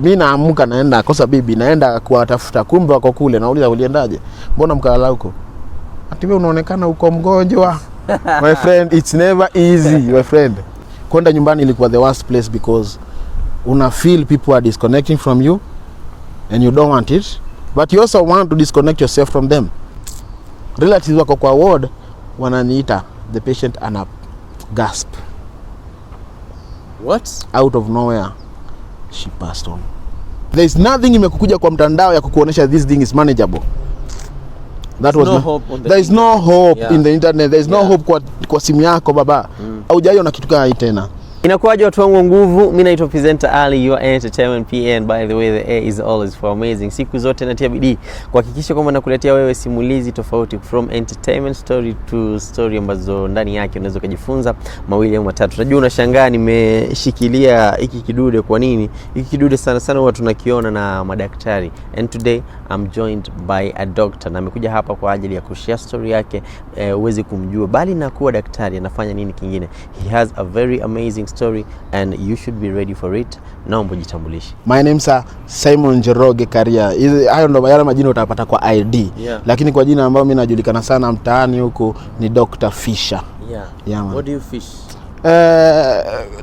Mimi naamka naenda kosa bibi, naenda kuwatafuta, kumbe wako kule. Nauliza uliendaje? Mbona mkalala huko? Ati wewe unaonekana uko mgonjwa. My friend, it's never easy, my friend. Kwenda nyumbani ilikuwa the worst place because una feel people are disconnecting from you and you don't want it, but you also want to disconnect yourself from them. Relatives wako kwa ward wananiita, the patient ana gasp. What? Out of nowhere she passed on. There is nothing imekuja kwa mtandao ya kukuonesha this thing is manageable. There is no hope in the internet. There is no hope kwa simu yako baba. Haujaona kitu kama hii tena. Inakuwaje watu wangu nguvu? Mimi naitwa presenter Ali, your entertainment PN. By the way, the air is always for amazing. Siku zote natia bidii kuhakikisha kwamba nakuletea wewe simulizi tofauti, from entertainment story to story ambazo ndani yake unaweza kujifunza mawili au matatu. Najua unashangaa nimeshikilia hiki kidude kwa nini? Hiki kidude sana sana huwa tunakiona na madaktari. And today I'm joined by a doctor, na amekuja hapa kwa ajili ya kushare story yake uweze kumjua, bali na kuwa daktari anafanya nini kingine. He has a very amazing story and you should be ready for it. Naomba jitambulishe. My name is C0VID19 Karia. Hayo ndo yale majina utapata kwa ID. Lakini kwa jina ambalo mimi najulikana sana mtaani huko ni Dr. Fisher. What do you fish?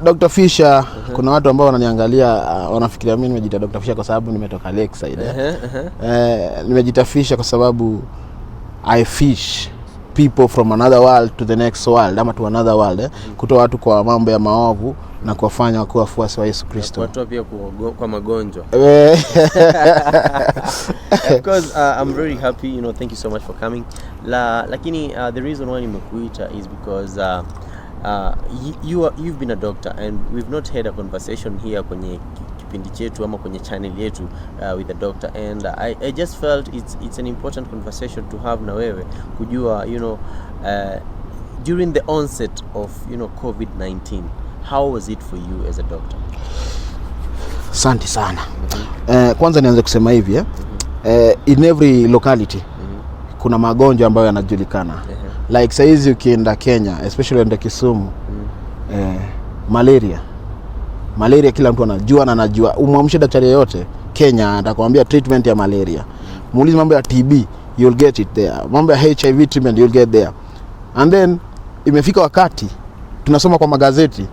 Dr. Fisher, kuna watu ambao wananiangalia wanafikiria mimi nimejiita Dr. Fisher kwa sababu nimetoka Lakeside. Nimejiita Fisher kwa sababu I fish people from another world to the next world, ama to another world, kutoa watu kwa mambo ya maovu na kuwafanya kuwa wafuasi wa Yesu Kristo. Watu pia kwa magonjwa. Of course, I'm very happy, thank you so much for coming. Lakini the reason why nimekuita is because you've been a doctor and we've not had a conversation here kwenye kipindi chetu ama kwenye channel yetu with a doctor, and I just felt it's an important conversation to have na wewe kujua during the onset of COVID-19, how was it for you as a doctor? Asante sana. Kwanza nianze kusema hivi in every locality kuna magonjwa ambayo yanajulikana. Like saizi ukienda Kenya, especially ukienda Kisumu, malaria kila mtu anajua, na anajua umwamshe daktari yote Kenya atakwambia treatment ya malaria. Muulize mambo ya TB, you'll get it there. Mambo ya HIV treatment, you'll get there. And then imefika wakati tunasoma kwa magazeti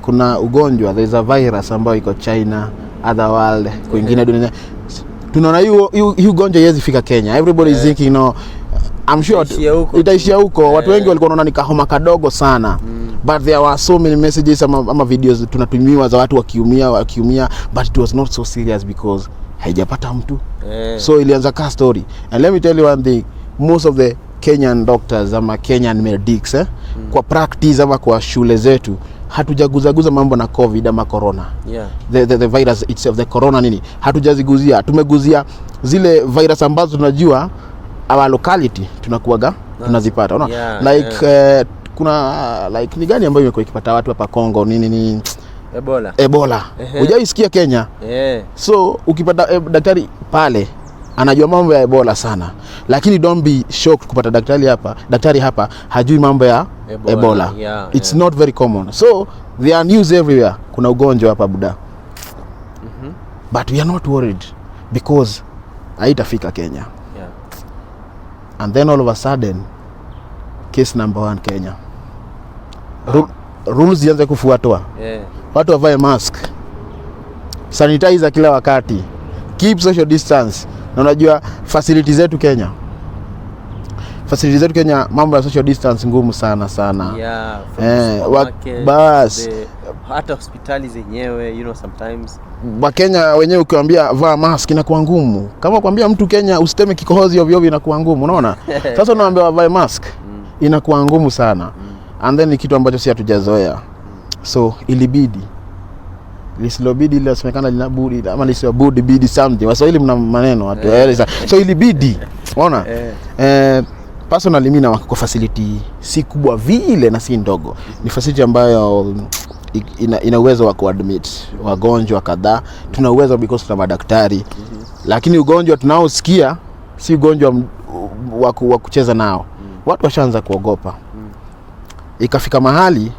kuna ugonjwa, there is a virus ambayo iko China, other world, kwingine dunia. Tunaona hiyo ugonjwa haiwezi fika Kenya. Everybody is thinking I'm sure itaishia huko. Watu wengi walikuwa wanaona ni kahoma kadogo sana. But there were so many messages ama videos tunatumiwa za watu wakiumia, but it was not so serious because haijapata mtu. So ilianza ka story. And let me tell you one thing, most of the Kenyan doctors ama Kenyan medics kwa practice ama kwa shule zetu hatujaguzaguza mambo na COVID ama corona. The virus itself, the corona nini, hatujaziguzia. Tumeguzia zile virus ambazo tunajua our locality tunakuaga tunazipata. Like kuna like ni gani ambayo imekuwa ikipata watu hapa Kongo nini Ebola. Hujaisikia Kenya? So ukipata daktari pale anajua mambo ya Ebola sana, lakini don't be shocked kupata daktari hapa hajui mambo ya Ebola. It's not very common. So they are news everywhere. Kuna ugonjwa hapa buda. But we are not worried because haitafika Kenya. And then all of a sudden case number 1 Kenya. Rules zianze kufuatwa. Watu wavae mask, sanitizer kila wakati, keep social distance. Na unajua facilities zetu Kenya mambo ya social distance ngumu sana. Bas hata hospitali zenyewe sometimes Kenya wenyewe ukiwaambia vaa mask inakuwa ngumu. Kama kuambia mtu Kenya usiteme kikohozi ovyo ovyo inakuwa ngumu, unaona? Sasa unaambia wavae mask inakuwa ngumu sana. And then ni kitu ambacho si hatujazoea. So ilibidi lisilobidi linasemekana linabudi ama lisibudi bidi something. Waswahili mna maneno watu. So ilibidi, unaona? Personally mimi na kwa facility si kubwa vile na si ndogo. Ni facility ambayo ina uwezo wa kuadmit wagonjwa kadhaa. Tuna uwezo because tuna madaktari. Lakini ugonjwa tunaosikia si ugonjwa wa kucheza nao. Watu washaanza kuogopa. Ikafika mahali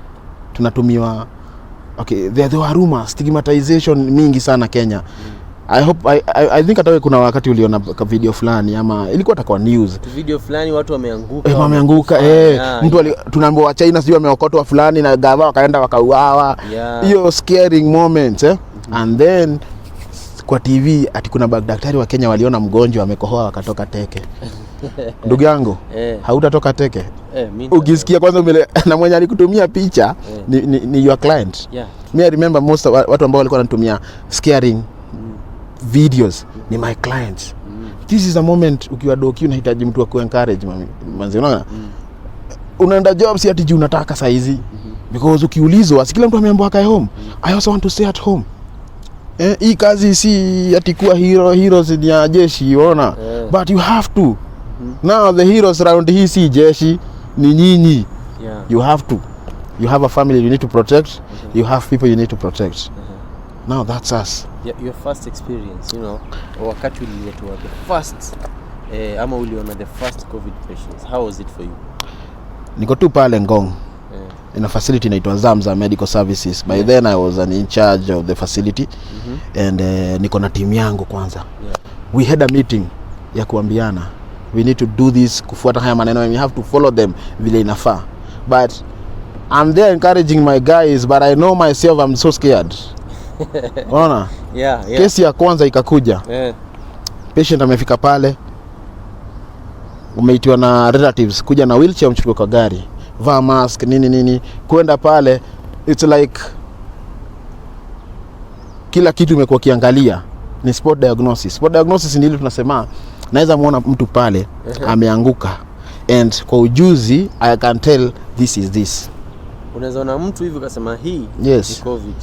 tunatumiwa Okay, there were rumors, stigmatization mingi sana Kenya. I think hata kuna wakati uliona video fulani ama ilikuwa kwa news. Video fulani watu wameanguka. Wameanguka mtu tunaambiwa wa China sio wameokotwa fulani na gava wakaenda wakauawa. Hiyo scaring moments and then kwa TV ati kuna daktari wa Kenya waliona mgonjwa amekohoa wakatoka teke. Ndugu yangu, hautatoka teke. Ukisikia kwanza na mwenye alikutumia picha ni your client. Me I remember most watu ambao walikuwa wanatumia scaring videos ni my clients. This is a moment ukiwa doki unahitaji mtu wa ku-encourage manzi, unaona? Unaenda job si ati juu unataka saa hizi. Because ukiulizwa kila mtu ameambiwa kae home. I also want to stay at home. Hii kazi si ati kuwa heroes ni ya jeshi, unaona? But you have to. Now the heroes around hii si jeshi, ni nyinyi. You have to. You have a family you need to protect. You have people you need to protect. Now that's us. Your first experience, you know, wakati uliletwa the first ama uliona the first COVID patients, how was it for you? Niko tu pale Ngong. In a facility inaitwa Zamza Medical Services. By then I was in charge of the facility. And niko na team yangu kwanza. We had a meeting ya kuambiana we need to do this, kufuata haya maneno and we have to follow them vile inafaa. But I'm there encouraging my guys, but I know myself I'm so scared. Unaona? Kesi ya kwanza ikakuja. Patient amefika pale. Umeitiwa na relatives kuja na wheelchair mchukue kwa gari. Vaa mask nini kwenda pale, it's like kila kitu imekuwa kiangalia ni spot diagnosis. Spot diagnosis ni ile tunasema naweza muona mtu pale ameanguka and kwa ujuzi I can tell this is this. Unaweza ona mtu hivi ukasema hii ni COVID.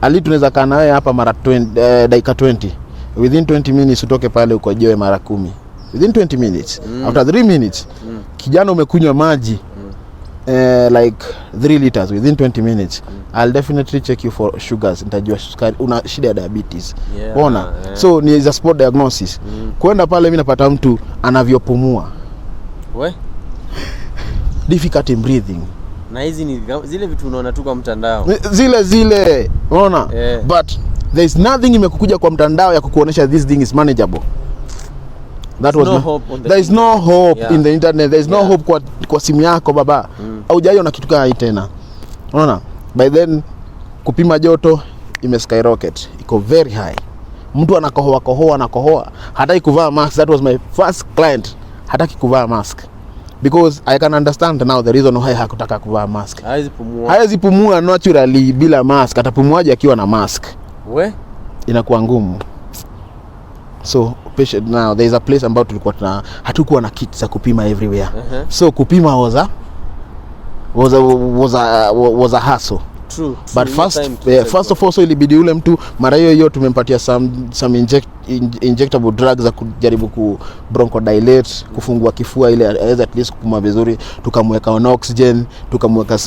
Ali tunaweza kaa nawe hapa mara 20 dakika 20. Within 20 minutes utoke pale ukojewe mara 10. Within 20 minutes. After 3 minutes kijana umekunywa maji like 3 liters within 20 minutes. I'll definitely check you for sugars. Nitajua sukari, una shida ya diabetes. Ona. So ni a spot diagnosis. Kwenda pale mimi napata mtu anavyopumua. Difficulty in breathing. Na hizi ni zile vitu unaona tu kwa mtandao. Zile, unaona? But there is nothing imekuja kwa mtandao ya kukuonesha this thing is manageable. That was there is no hope in the internet. There is no hope kwa simu yako baba. Haujaiona kitu kama hii tena. Unaona? By then kupima joto skyrocket. Iko very high. Mtu anakohoa. Hataki kuvaa mask. That was my first client. Hataki kuvaa mask. Because I can understand now the reason why hakutaka kuvaa mask. Haizi pumua naturally bila mask. Atapumuaje akiwa na mask? Inakuwa ngumu. So patient now there is a place about tulikuwa hatukuwa na kits za kupima everywhere. So kupima was a hassle. True. But first of all so ilibidi ule mtu mara hiyo tumempatia some injectable drugs za kujaribu ku bronchodilate, kufungua kifua ile aweza at least kupumua vizuri, tukamweka on oxygen, tukamweka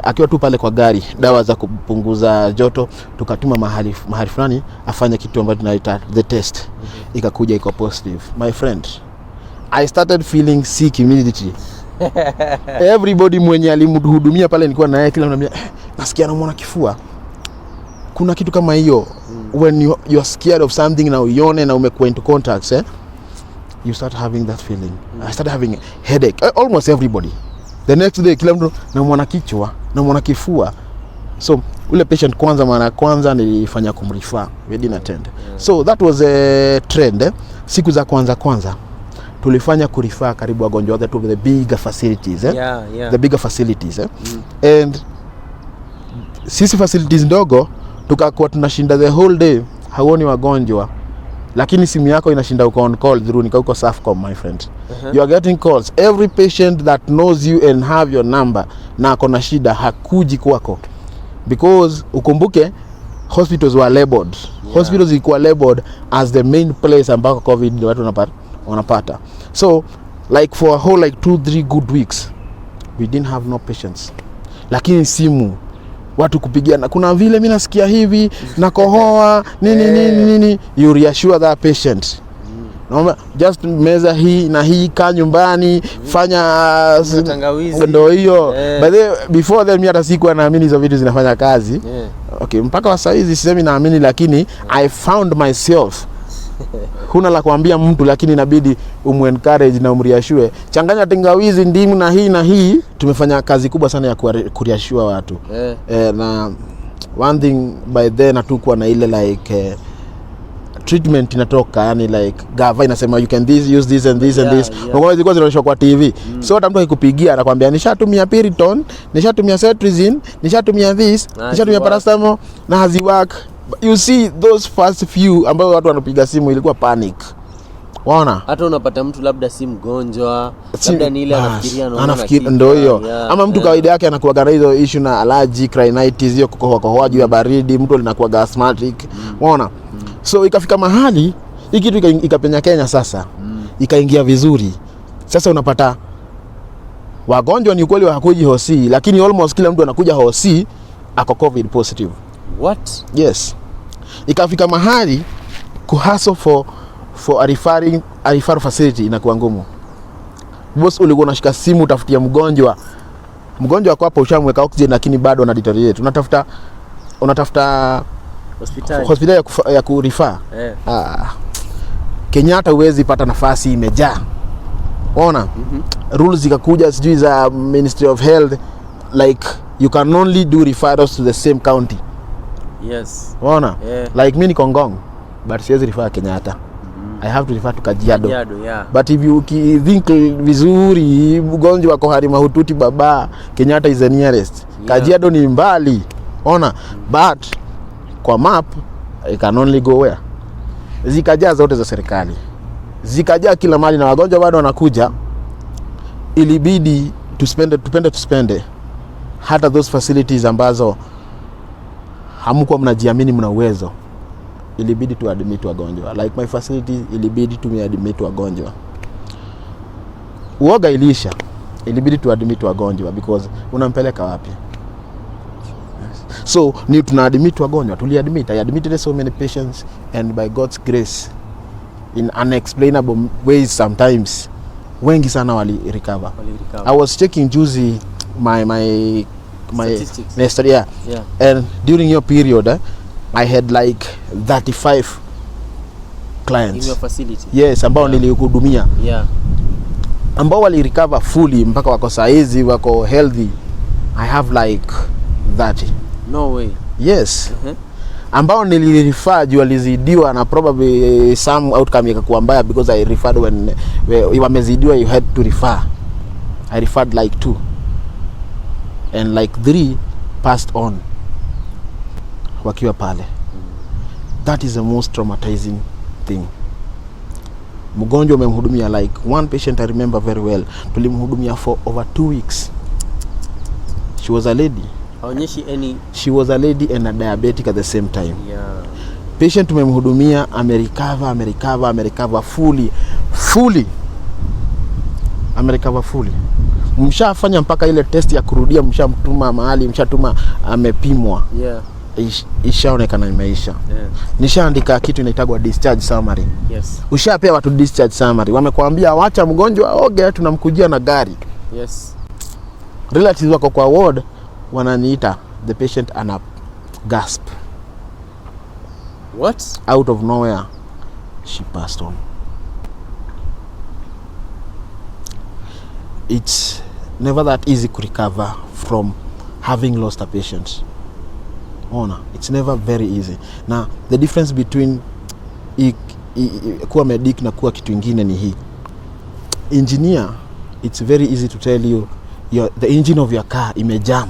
akiwa tu pale kwa gari, dawa za kupunguza joto, tukatuma mahali fulani afanye kitu ambacho tunaita the test. Ikakuja iko positive. My friend, I started feeling sick immediately. Everybody mwenye alimhudumia pale nilikuwa na yeye, kila ananiambia nasikia namuona kifua. Kuna kitu kama hiyo when you are scared of something na uione na umekuwa into contacts you start having that feeling. I started having a headache. Almost everybody. The next day kila mtu namuona kichwa, namuona kifua. So ule patient kwanza nilifanya kumrefer, we didn't attend. So that was a trend. Siku za kwanza tulifanya kurefer karibu wagonjwa wote to the bigger facilities the bigger facilities and sisi facilities ndogo tukakuwa tunashinda the whole day, hauoni wagonjwa lakini simu yako inashinda uko on call through uko Safcom my friend. You are getting calls. Every patient that knows you and have your number na akona shida hakuji kwako because ukumbuke hospitals were labeled. Hospitals zilikuwa labeled as the main place ambako COVID watu wanapata. So like for a whole like 2-3 good weeks we didn't have no patients. Lakini simu watu kupigiana, kuna vile mimi nasikia hivi na kohoa nini you reassure that patient naomba just meza hii na hii, kaa nyumbani, fanya tangawizi, ndio hiyo. But before then mimi hata sikuwa naamini hizo vitu zinafanya kazi. Okay, mpaka wa saa hizi sisemi naamini, lakini I found myself huna la kuambia mtu, lakini inabidi umu-encourage na umriashue, changanya tangawizi, ndimu na hii na hii. Tumefanya kazi kubwa sana ya kuriashua watu. Na one thing by then hatukuwa na ile like treatment inatoka, yani like gava inasema you can use this and this and this. Ngoma zilikuwa zinaonyeshwa kwa TV. So hata mtu akikupigia anakuambia nishatumia Piriton, nishatumia Cetrizine, nishatumia this, nishatumia paracetamol na haziwork. You see those first few ambao watu wanapiga simu ilikuwa panic. Waona? Hata unapata mtu labda si mgonjwa, labda ni ile anafikiria ndio hiyo. Ama mtu kawaida yake anakuwa na hizo issue na allergic rhinitis, hiyo kukohoa juu ya baridi, mtu anakuwa asthmatic. Waona? So ikafika mahali hii kitu ikapenya Kenya sasa. Ikaingia vizuri. Sasa unapata wagonjwa ni kweli hakuji hosi, lakini almost kila mtu anakuja hosi ako COVID positive. What? Yes. Ikafika mahali kuhustle for a referral facility inakuwa ngumu. Boss ulikuwa unashika simu utafutia mgonjwa wako hapo, ushamweka oxygen lakini bado ana deteriorate. Unatafuta hospitali ya kurefer. Kenyatta huwezi pata nafasi, imejaa. Ona? Rules zikakuja sijui za Ministry of Health, like you can only do referrals to the same county. Yes. Ona? Like mimi ni Kongong, but siwezi refer Kenyatta. I have to refer to Kajiado. But if you think vizuri, mgonjwa wako hali mahututi baba, Kenyatta is the nearest. Kajiado ni mbali. Ona? But kwa map I can only go where? Zikajaa zote za serikali. Zikajaa kila mali na wagonjwa bado wanakuja. Ilibidi tuspende hata those facilities ambazo hamkuwa mnajiamini mna uwezo. Ilibidi tu admit wagonjwa. Like my facility ilibidi tu admit wagonjwa. Uoga ilisha. Ilibidi tu admit wagonjwa because unampeleka wapi? So ni tunaadmit wagonjwa. I admitted so many patients, and by God's grace in unexplainable ways sometimes wengi sana wali recover. I was checking juzi my statistics. And during your period I had like 35 clients in your facility. Yes, ambao nilihudumia. Ambao wali recover fully mpaka wako saizi wako healthy. I have like 30. No way. Yes. Ambao nilirefer juu walizidiwa na probably some outcome ikakuwa mbaya because I referred when wamezidiwa you had to refer. I referred like 2. And like 3 passed on wakiwa pale. That is the most traumatizing thing. Mgonjwa umemhudumia, like one patient I remember very well, tulimhudumia for over 2 weeks. She was a lady. She was a lady and a diabetic at the same time. Patient tumemhudumia americover fully. Americover fully. Mshafanya mpaka ile test ya kurudia, mshamtuma mahali, mshatuma amepimwa. Ishaonekana imeisha. Nishaandika kitu inaitwa discharge summary. Ushapewa watu discharge summary. Wamekwambia wacha mgonjwa oge, tunamkujia na gari. Relatives wako kwa ward wananiita, the patient ana gasp. What? Out of nowhere she passed on. It's never that easy to recover from having lost a patient. It's never very easy. Now the difference between kuwa medic na kuwa kitu ingine ni hii. Engineer, it's very easy to tell you the engine of your car imejam,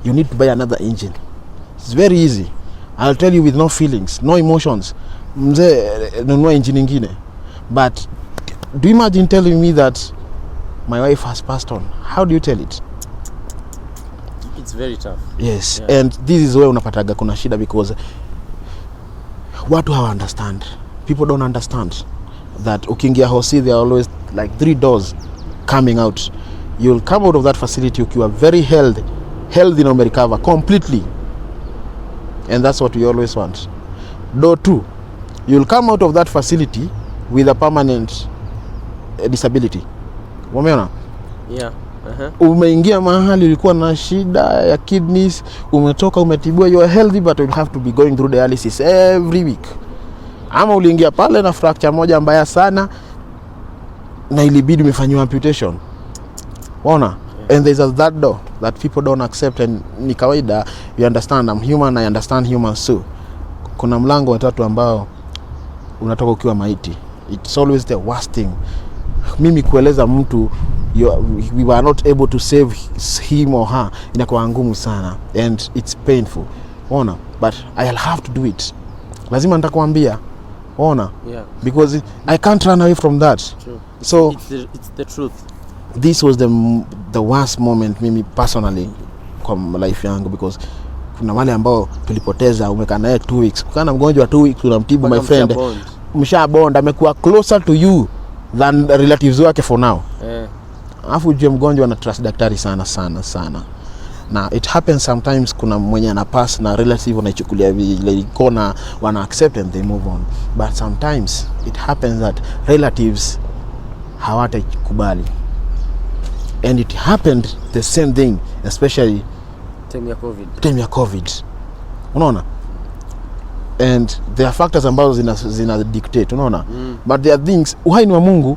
you need to buy another engine. It's very easy. I'll tell you with no feelings, no emotions, mzee nunua engine ingine. But do you imagine telling me that my wife has passed on? How do you tell it? It's very tough. Yes. And this is where unapataga kuna shida, because watu hawa understand. People don't understand that ukiingia hosi there are always like 3 doors coming out. You'll come out of that facility ukiwa very healthy na umerecover completely, and that's what we always want. Door 2, you'll come out of that facility with a permanent disability. Umeona? Yeah. Umeingia mahali ulikuwa na shida ya kidneys, umetoka umetibiwa, you are healthy but you have to be going through dialysis every week. Ama uliingia pale na fracture moja mbaya sana na ilibidi umefanywa amputation. Unaona? And there's that door that people don't accept, and ni kawaida. You understand, I'm human, I understand humans too. Kuna mlango wa tatu ambao unatoka ukiwa maiti. It's always the worst thing. Mimi kueleza mtu we were not able to save him or her inakuwa ngumu sana, and it's painful. Ona, but I'll have to do it. Lazima nitakwambia. Ona, yeah, because I can't run away from that. True. So it's the truth. This was the worst moment mimi personally kwa life yangu, because kuna wale ambao tulipoteza, umekaa naye 2 weeks, kukana mgonjwa 2 weeks unamtibu, my friend, mshabond, amekuwa closer to you than relatives wake for now. Afu uje mgonjwa na trust daktari sana sana sana. Na it happens sometimes, kuna mwenye ana pass na relative wanaichukulia vile ikona, wana accept and they move on. But sometimes it happens that relatives hawatakubali. And it happened the same thing, especially time ya COVID. Unaona? And there are factors ambazo zina dictate, unaona? But there are things, uhai ni wa Mungu.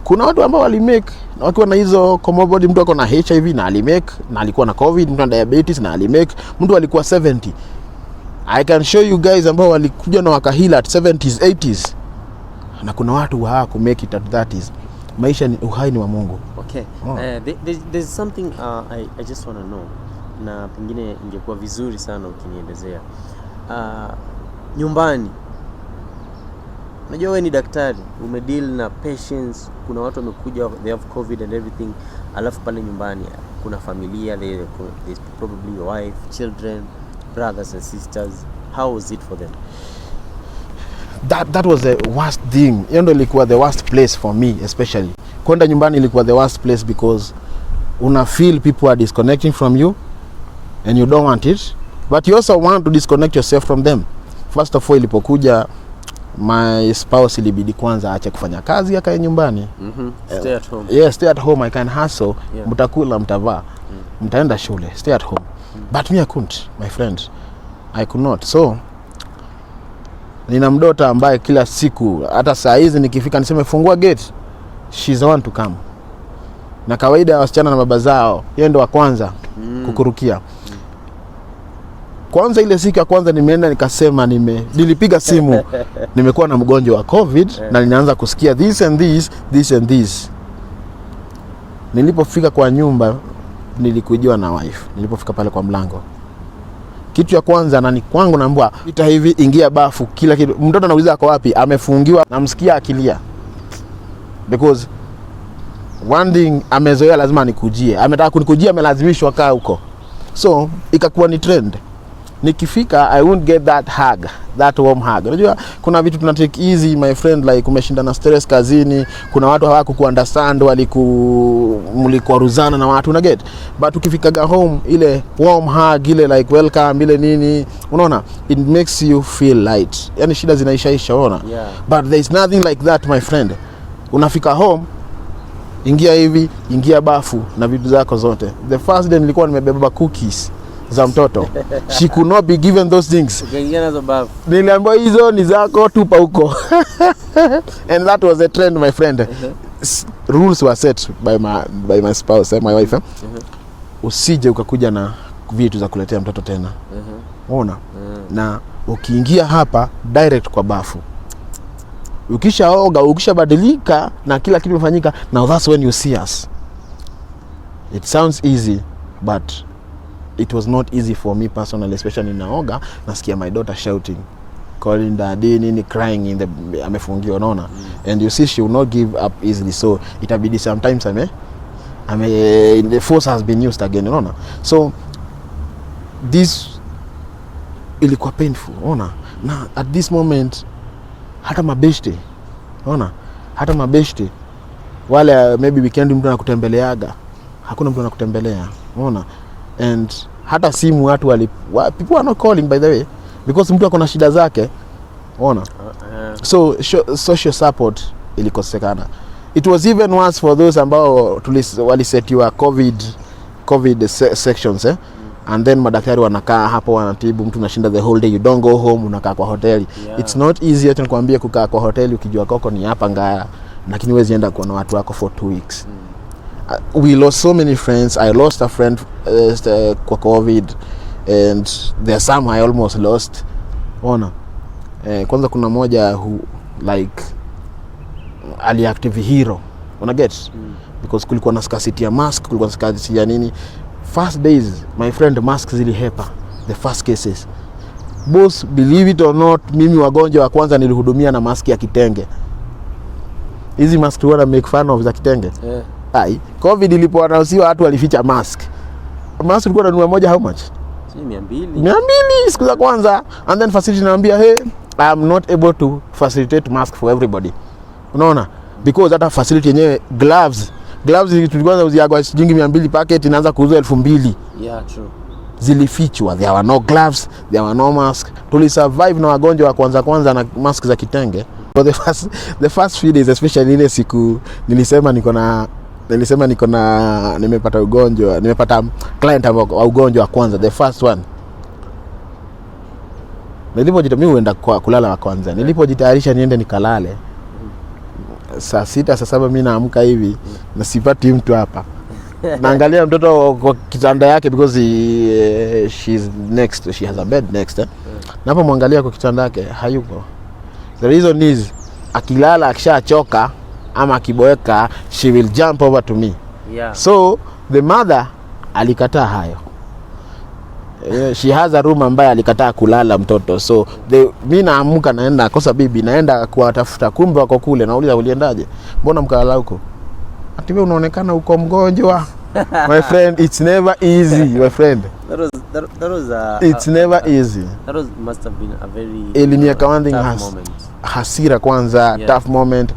Kuna watu ambao walimake na wakiwa na hizo comorbid, mtu ako na HIV na alimake, na alikuwa na COVID, mtu ana diabetes na alimake, mtu alikuwa 70. I can show you guys ambao walikuja na wakahila at 70s, 80s. Na kuna watu hawaku make it at 30s. Maisha ni uhai ni wa Mungu. Okay. There's something I just want to know, na pengine ingekuwa vizuri sana ukinielezea. Nyumbani, unajua wewe ni daktari, umedeal na patients, kuna watu wamekuja, they have COVID and everything, alafu pale nyumbani kuna familia, there's probably your wife, children, brothers and sisters. How was it for them? That was the worst thing. Hiyo ndio ilikuwa the worst place for me, especially. Kwenda nyumbani ilikuwa the worst place, because una feel people are disconnecting from you and you don't want it, but you also want to disconnect yourself from them. First of all, ilipokuja my spouse ilibidi kwanza aache kufanya kazi, akae nyumbani. Stay at home. Yeah, stay at home. I can hustle. Yeah. Mtakula, mtavaa, mtaenda shule. Stay at home. But me I couldn't, my friend. I could not. So nina mdota ambaye kila siku, hata saa hizi nikifika niseme fungua gate, she's the one to come. Na kawaida ya wasichana na baba zao, yeye ndo wa kwanza kukurukia. Kwanza ile siku ya kwanza nimeenda nikasema nilipiga simu nimekuwa na mgonjwa wa COVID na ninaanza kusikia this and this. Nilipofika kwa nyumba nilikujiwa na wife. Nilipofika pale kwa mlango, kitu ya kwanza nani kwangu naambia ita hivi, ingia bafu, kila kitu. Mtoto anauliza ako wapi, amefungiwa, namsikia akilia, because one thing amezoea lazima nikujie, ametaka kunikujia, amelazimishwa kaa huko. So ikakuwa ni trend. Nikifika I won't get that hug, that warm hug. Unajua kuna vitu tuna take easy, my friend, like umeshinda na stress kazini, kuna watu hawaku understand, mlikuwa ruzana na watu, una get. But ukifika home, ile warm hug, ile like welcome, ile nini, unaona, it makes you feel light. Yani shida zinaisha, unaona? Yeah. But there is nothing like that, my friend. Unafika home, ingia hivi, ingia bafu na vitu zako zote. The first day nilikuwa nimebeba cookies za mtoto. She could not be given those things. Ukaingia nazo bafu. Niliambiwa hizo ni zako, tupa huko. And that was a trend, my friend. Rules were set by my spouse, my wife. Usije ukakuja na vitu za kuletea mtoto tena. Unaona? Na ukiingia hapa direct kwa bafu. Ukishaoga, ukishabadilika na kila kitu kimefanyika, now that's when you see us. It sounds easy, but it was not easy for me personally, especially naoga, nasikia my daughter shouting, calling daddy, nini, crying in the amefungiwa, unaona. And you see she will not give up easily, so itabidi sometimes the force has been used again, unaona. So this ilikuwa painful, unaona. Na at this moment hata mabeshte, unaona, hata mabeshte wale maybe weekend mtu anakutembeleaga, hakuna mtu anakutembelea, unaona. And hata simu watu people are not calling, by the way, because mtu akona shida zake, Ona. So social support ilikosekana. It was even worse for those ambao walisetiwa COVID sections and then madaktari wanakaa hapo wanatibu mtu unashinda the whole day, you don't go home, unakaa kwa hoteli. It's not easy hata nikwambie kukaa kwa hoteli ukijua koko ni hapa Ngara, lakini huwezi enda kuona watu wako for 2 weeks. We lost so many friends. I lost a friend kwa COVID and there are some I almost lost. Ona. Kwanza kuna moja who like ali active hero. Una get? Because kulikuwa na scarcity ya mask, kulikuwa na scarcity ya nini. First days my friend masks zilihepa, the first cases. Boss, believe it or not, mimi wagonjwa wa kwanza nilihudumia na mask ya kitenge. Hizi mask wana make fun of za kitenge. Ai, COVID ilipoanausiwa watu walificha mask. Mask ilikuwa nanunua moja how much? 200 siku za kwanza. And then facility naambia, hey, I am not able to facilitate mask for everybody. Unaona? Because hata facility yenyewe gloves tulikuwa uziagwa shilingi 200 packet inaanza kuuzwa 2000. Yeah, true. Zilifichwa. There were no gloves, there were no mask. Tuli survive na wagonjwa wa kwanza na mask za kitenge. For the first few days, especially ile siku nilisema nimepata client wa ugonjwa wa kwanza, the first one. Nilipojitayarisha huenda kwa kulala wa kwanza. Nilipojitayarisha niende nikalale. Saa 6 saa 7 mimi naamka hivi na sipati mtu hapa. Naangalia mtoto kwa kitanda yake because she's next, she has a bed next. Napo muangalia kwa kitanda yake hayuko. The reason is akilala akishachoka ama akiboeka she will jump over to me. Yeah. So the mother alikataa hayo. She has a room ambaye alikataa kulala mtoto. So mimi naamka naenda kosa bibi naenda kuwatafuta, kumbe wako kule. Nauliza uliendaje? Mbona mkalala huko? Ati wewe unaonekana uko mgonjwa. My friend, it's never easy, my friend. That was it's never easy. That must have been a very tough moment. Hasira kwanza, tough moment.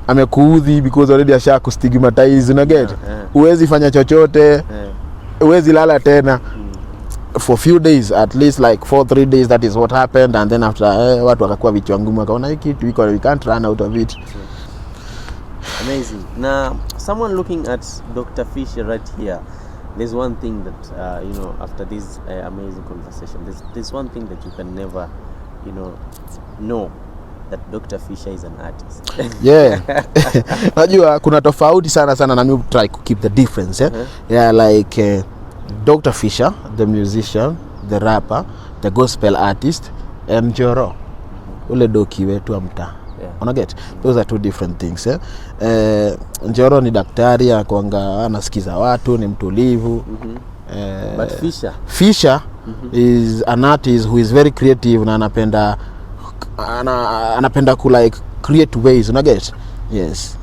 Amekuudhi because already asha kustigmatize, una get? Uwezi fanya chochote. Uwezi lala tena. For few days, at least like 3 days, that is what happened. And then after watu wakakuwa vichwa ngumu, wakaona hiki kitu we can't run out of it. Amazing. Now, someone looking at Dr. Fisher right here, there's one thing that after this amazing conversation, there's one thing that you can never know that Dr. Fisher is an artist. Yeah. Najua kuna tofauti sana na mimi try to keep the difference. Yeah, like Dr. Fisher, the musician, the rapper, the gospel artist, and Njoro, ule doki wetu amta. Una get? Those are two different things. Njoro ni daktari, akwanga anasikiza watu, ni mtulivu. But Fisher is an artist who is very creative na anapenda ku like create ways. Una get? Yes.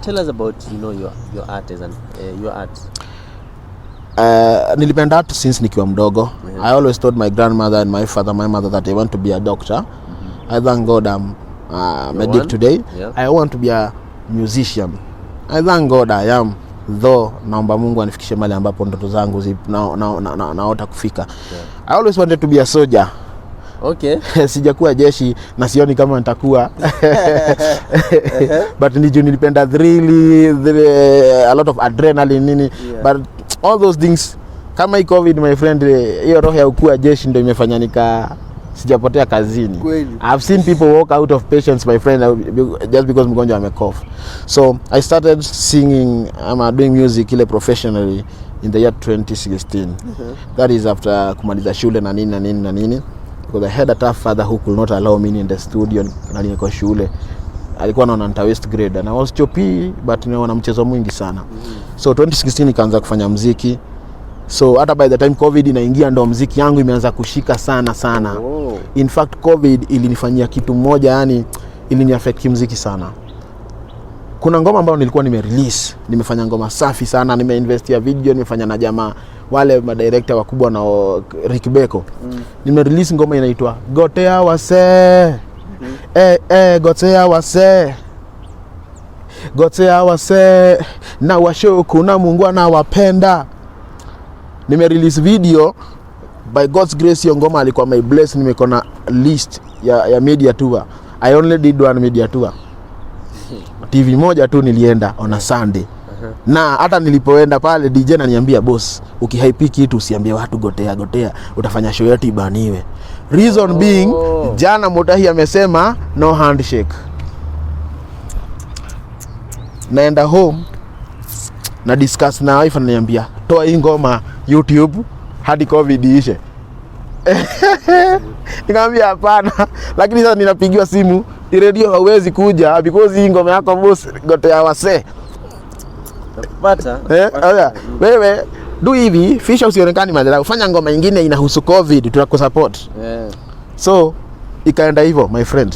Tell us about your art and your art. Nilipenda art since nikiwa mdogo. I always told my grandmother and my mother that I want to be a doctor. I thank God I'm medic today. I want to be a musician. I thank God I am, though naomba Mungu anifikishe mahali ambapo ndoto zangu naota kufika. I always wanted to be a soldier. Okay. Sijakuwa jeshi na sioni kama nitakuwa. But nilipenda a lot of adrenaline nini. But all those things kama hii COVID, my friend, hiyo roho ya ukua jeshi ndio imefanya sijapotea kazini. I've seen people walk out of patients, my friend, just because mgonjwa amecough. So I started singing, doing music professionally in the year 2016. That is after kumaliza shule na nini. Because I had a tough father who could not allow me in the studio na niko shule. Alikuwa anaona nita waste grade and I was choppy, but na mchezo mwingi sana. So 2016 nikaanza kufanya muziki. So hata by the time COVID inaingia ndo muziki yangu imeanza kushika sana. In fact COVID ilinifanyia kitu moja, yani iliniaffect muziki sana. Kuna ngoma ambayo nilikuwa nime-release, nimefanya ngoma safi sana, nimeinvestia video, nimefanya na jamaa wale madirector wakubwa na Rick Beko. Nime-release ngoma inaitwa Gotea Wase. Gotea Wase. Na washo kuna Mungu anawapenda. Nime-release video by God's grace hiyo ngoma alikuwa my bless, nimekona list ya media tour. I only did one media tour. TV moja tu nilienda on a Sunday. Na hata nilipoenda pale DJ ananiambia boss, ukihype kitu usiambie watu gotea, utafanya show yetu ibaniwe. Reason being, jana Mutahi amesema no handshake. Naenda home na discuss na wife, ananiambia toa hii ngoma YouTube hadi COVID ishe. Nikamwambia hapana, lakini sasa ninapigiwa simu, radio hauwezi kuja because hii ngoma yako boss gotea wase. Pata. Wewe do hivi, Fisha usionekani madharau. Fanya ngoma nyingine inahusu COVID, tutakusupport. So ikaenda hivyo my friend.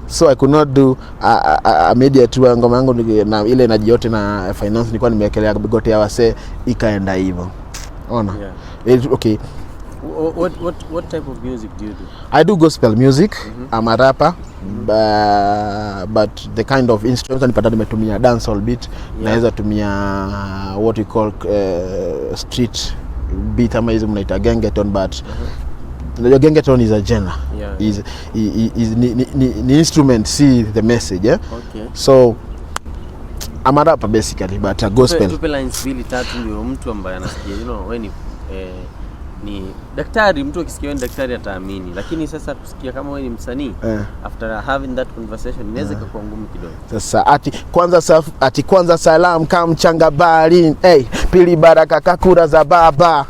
So I could not do a media tour. Ngoma yangu na ile na yote na finance nilikuwa nimewekelea gotea wase, ikaenda hivyo. Ona. Okay. What type of music do you do? I do gospel music. I'm a rapper. But the kind of instruments nipata nimetumia dancehall beat, naweza tumia what we call street beat ama hizo mnaita gengeton, but the gengeton is a genre. Is ni instrument, see the message, Okay. So I'm a rapper basically, but a gospel. Tupe lines 2-3 ndio mtu ambaye anasikia, wewe ni daktari, mtu akisikia wewe ni daktari ataamini, lakini sasa kusikia kama wewe ni msanii after having that conversation inaweza kuwa ngumu kidogo. Sasa kwanza salam kama mchanga bari, pili baraka kakura za baba,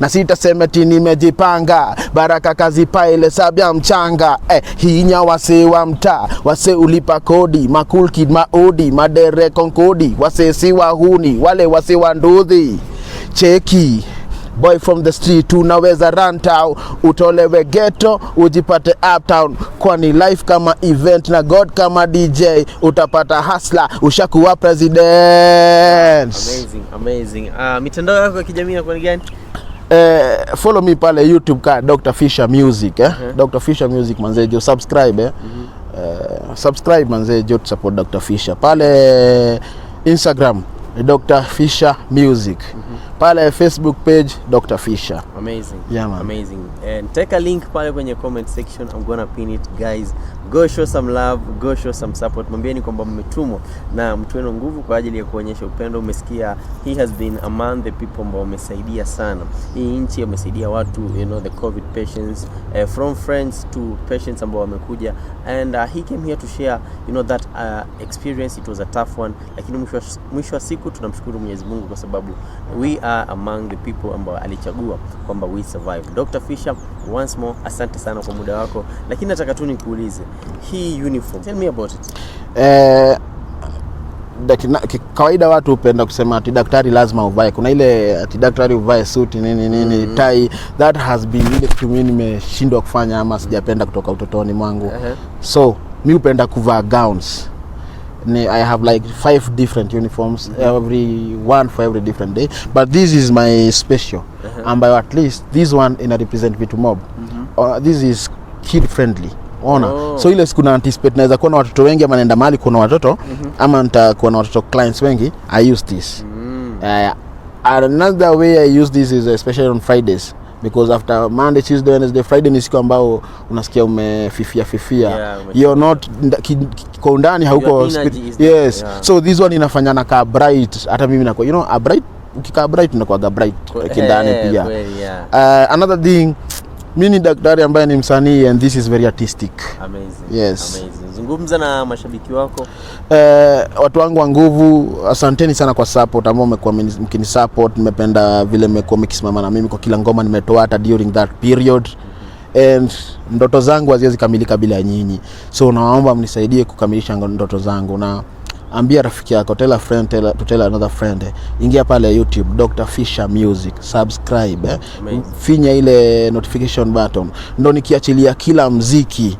na sitasema ti nimejipanga, baraka kazipa ile sabia mchanga, hinya wase wa mtaa, wase ulipa kodi, makul kid maodi, madere konkodi, wase si wahuni, wale wase wa ndudhi, cheki boy from the street, unaweza run town, utolewe ghetto, ujipate uptown, kwani life kama event na God kama DJ, utapata hustler, ushakuwa president. Amazing. Mitandao yako ya kijamii inakuwa ni gani? Follow me pale YouTube ka Dr. Fisher Music, Dr. Fisher Music manzejo, subscribe subscribe manzejo, support Dr. Fisher. Pale Instagram Dr. Fisher Music. Pale Facebook page Dr. Fisher. Amazing. Yeah, man. Amazing. And take a link pale kwenye comment section. I'm gonna pin it, guys. Go show some love, go show some support. Mwambieni kwamba mmetumwa na mtu wenu nguvu kwa ajili ya kuonyesha upendo. Umesikia, he has been among the people ambao wamesaidia sana. Hii nchi amesaidia watu, the COVID patients, from friends to patients ambao wamekuja, and he came here to share, that experience. It was a tough one, lakini mwisho wa siku tunamshukuru Mwenyezi Mungu kwa sababu we are among the people ambao alichagua kwamba we survive. Dr. Fisher, once more asante sana kwa muda wako, lakini nataka tu nikuulize hii uniform, tell me about it. Kawaida watu hupenda kusema ati daktari lazima uvae, kuna ile ati daktari uvae suit nini tie. That has been ile kitu mimi nimeshindwa kufanya ama sijapenda kutoka utotoni mwangu. So mimi hupenda kuvaa gowns. I have like 5 different uniforms, every one for every different day, but this is my special, and by at least this one ina represent vitu mob. This is kid friendly. So ile siku na anticipate naweza kuwa na watoto wengi ama naenda mahali kuna watoto, ama nitakuwa na watoto clients wengi, I use this. Another way I use this is especially on Fridays, because after Monday, Tuesday, Wednesday, Friday ni siku ambao unasikia umefifia. You're not kwa undani hauko yes. So this one inafanya na ka bright, hata mimi nakuwa a bright, ukikaa bright unakuwa bright kindani pia. Another thing, mimi ni daktari ambaye ni msanii, and this is very artistic. Amazing. Yes. Amazing. Zungumza na mashabiki wako. Watu wangu wa nguvu, asanteni sana kwa support ambao mmekuwa mkinisupport. Nimependa vile mmekuwa mkisimama na mimi kwa kila ngoma nimetoa hata during that period. And ndoto zangu haziwezi kamilika bila nyinyi. So naomba mnisaidie kukamilisha ndoto zangu, na ambia rafiki yako, tell a friend, tell another friend. Ingia pale YouTube Dr. Fisher Music, subscribe, finya ile notification button, ndo nikiachilia kila mziki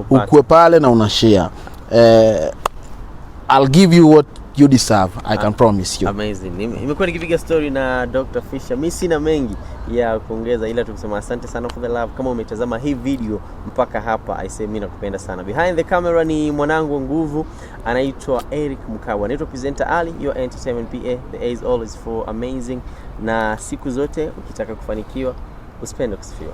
ukue pale na unashare. I'll give you what you deserve, I can promise you. Amazing. Nimekuwa nikipiga story na Dr. Fisher. Mimi sina mengi ya kuongeza, ila tukisema asante sana for the love. Kama umetazama hii video mpaka hapa, I say mimi nakupenda sana. Behind the camera ni mwanangu nguvu, anaitwa Eric Mkawa. Anaitwa presenter Ali, your entertainment PA. The A is always for amazing. Na siku zote ukitaka kufanikiwa Usipende kusifiwa.